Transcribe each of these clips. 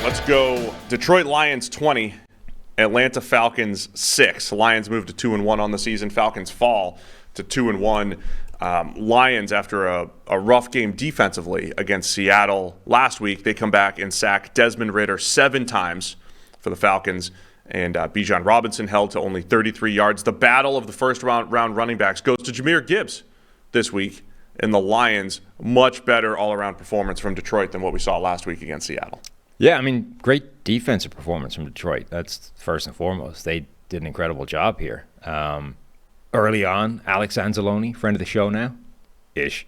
Let's go Detroit Lions 20, Atlanta Falcons 6. Lions move to 2-1 on the season. Falcons fall to 2-1. Lions, after a rough game defensively against Seattle last week, they come back and sack Desmond Ridder 7 times for the Falcons. And Bijan Robinson held to only 33 yards. The battle of the first round running backs goes to Jahmyr Gibbs this week. And the Lions, much better all-around performance from Detroit than what we saw last week against Seattle. Yeah, I mean, great defensive performance from Detroit. That's first and foremost. They did an incredible job here. Early on, Alex Anzalone, friend of the show now, ish.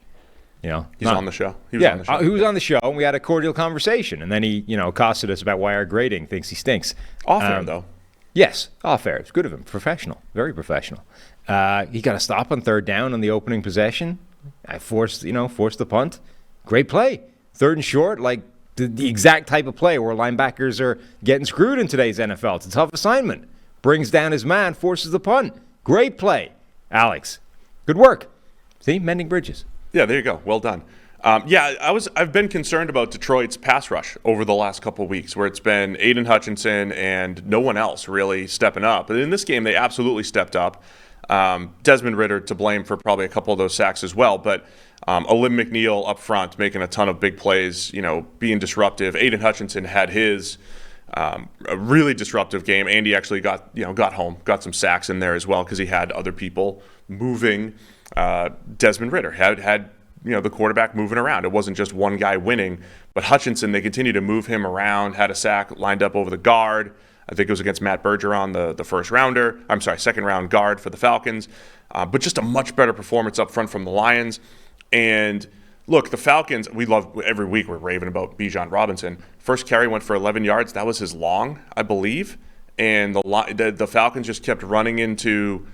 You know, he's on the show. He was on the show, and we had a cordial conversation. And then he, accosted us about why our grading thinks he stinks. Off air, though. Yes, off air. It's good of him. Professional, very professional. He got a stop on third down on the opening possession. I forced the punt. Great play. Third and short, like the exact type of play where linebackers are getting screwed in today's NFL. It's a tough assignment. Brings down his man, forces the punt. Great play, Alex. Good work. See, mending bridges. Yeah, there you go. Well done. I've been concerned about Detroit's pass rush over the last couple of weeks, where it's been Aiden Hutchinson and no one else really stepping up. But in this game, they absolutely stepped up. Desmond Ridder to blame for probably a couple of those sacks as well, but Alim McNeil up front making a ton of big plays, being disruptive. Aiden Hutchinson had his a really disruptive game. Andy actually got home, got some sacks in there as well because he had other people moving. Desmond Ridder had the quarterback moving around. It wasn't just one guy winning, but Hutchinson, they continued to move him around, had a sack lined up over the guard. I think it was against Matt Bergeron, the second round guard for the Falcons. But just a much better performance up front from the Lions. And look, the Falcons, we love every week we're raving about Bijan Robinson. First carry went for 11 yards. That was his long, I believe. And the Falcons just kept running into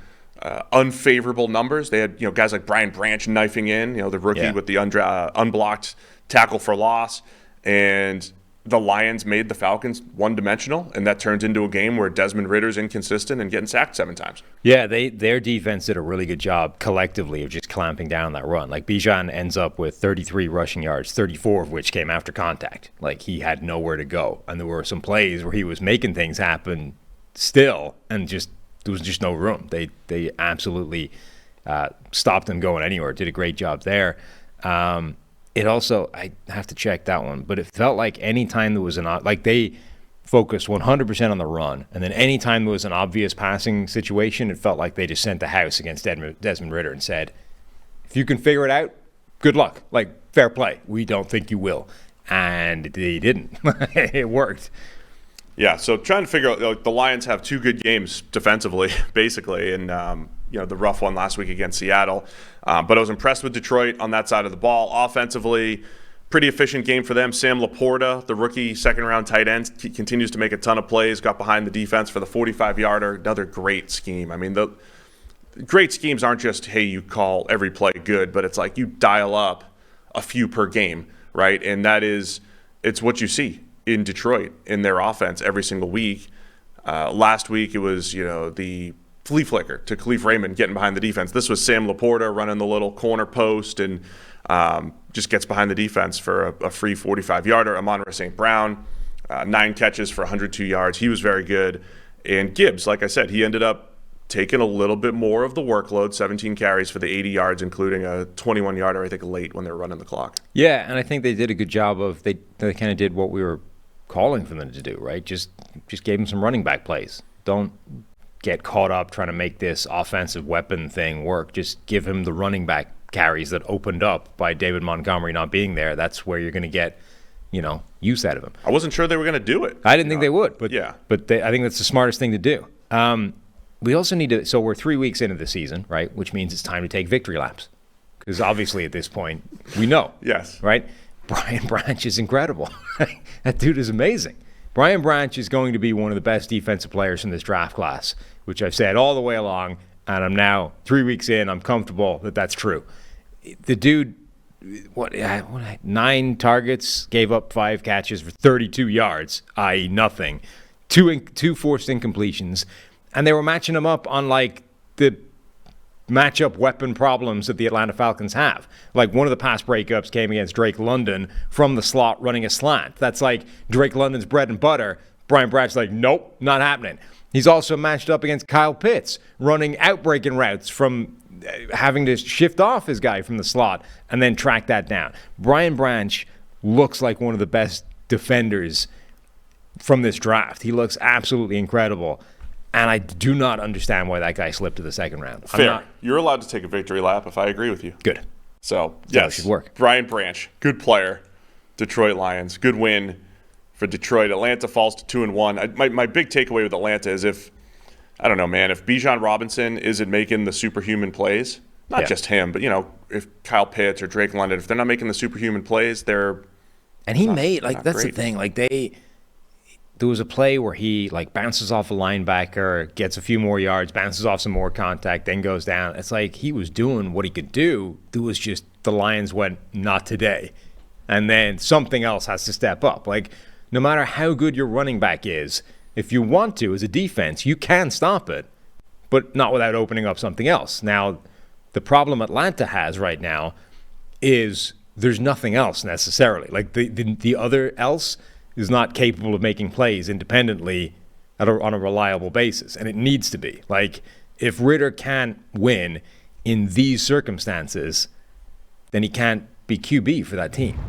unfavorable numbers. They had guys like Brian Branch knifing in, the rookie with the unblocked tackle for loss. And the Lions made the Falcons one-dimensional, and that turns into a game where Desmond Ridder's inconsistent and getting sacked 7 times. Yeah, their defense did a really good job collectively of just clamping down that run. Like, Bijan ends up with 33 rushing yards, 34 of which came after contact. Like, he had nowhere to go. And there were some plays where he was making things happen still, and there was just no room. They absolutely stopped him going anywhere. Did a great job there. It also, I have to check that one, but it felt like any time there was they focused 100% on the run, and then any time there was an obvious passing situation, it felt like they just sent the house against Desmond Ridder and said, if you can figure it out, good luck. Like, fair play. We don't think you will. And they didn't. It worked. Yeah, so trying to figure out, the Lions have 2 good games defensively, basically, and the rough one last week against Seattle. But I was impressed with Detroit on that side of the ball. Offensively, pretty efficient game for them. Sam Laporta, the rookie second-round tight end, continues to make a ton of plays, got behind the defense for the 45-yarder. Another great scheme. I mean, the great schemes aren't just, hey, you call every play good, but it's like you dial up a few per game, right? And it's what you see in Detroit in their offense every single week. Last week it was, the flea flicker to Khalif Raymond getting behind the defense. This was Sam Laporta running the little corner post and just gets behind the defense for a free 45-yarder. Amon-Ra St. Brown, 9 catches for 102 yards. He was very good. And Gibbs, like I said, he ended up taking a little bit more of the workload, 17 carries for the 80 yards, including a 21-yarder, I think, late when they were running the clock. Yeah, and I think they did a good job of, they kind of did what we were calling for them to do, right? Just gave him some running back plays. Don't get caught up trying to make this offensive weapon thing work. Just give him the running back carries that opened up by David Montgomery not being there. That's where you're going to get, use out of him. I wasn't sure they were going to do it. I didn't think they would, but yeah. But I think that's the smartest thing to do. We also need to, so we're 3 weeks into the season, right? Which means it's time to take victory laps. Because obviously at this point, we know. Yes. Right? Brian Branch is incredible. That dude is amazing. Brian Branch is going to be one of the best defensive players in this draft class, which I've said all the way along, and I'm now 3 weeks in, I'm comfortable that that's true. The dude, 9 targets, gave up 5 catches for 32 yards, i.e. nothing. Two forced incompletions, and they were matching him up on like the matchup weapon problems that the Atlanta Falcons have. Like, one of the pass breakups came against Drake London from the slot running a slant. That's like Drake London's bread and butter. Brian Branch's like, nope, not happening. He's also matched up against Kyle Pitts running outbreaking routes from having to shift off his guy from the slot and then track that down. Brian Branch looks like one of the best defenders from this draft. He looks absolutely incredible. And I do not understand why that guy slipped to the second round. Fair. You're allowed to take a victory lap if I agree with you. Good. So, That yes, should work. Brian Branch, good player. Detroit Lions, good win for Detroit. Atlanta falls to 2-1. My big takeaway with Atlanta is if Bijan Robinson isn't making the superhuman plays, not just him, but, if Kyle Pitts or Drake London, if they're not making the superhuman plays, they're And he not, made, like, not that's great. the thing. Like, there was a play where he, like, bounces off a linebacker, gets a few more yards, bounces off some more contact, then goes down. It's like he was doing what he could do. It was just the Lions went, not today. And then something else has to step up. Like, no matter how good your running back is, if you want to, as a defense, you can stop it, but not without opening up something else. Now, the problem Atlanta has right now is there's nothing else necessarily. Like, the other else is not capable of making plays independently on a reliable basis, and it needs to be. Like, if Ritter can't win in these circumstances, then he can't be QB for that team.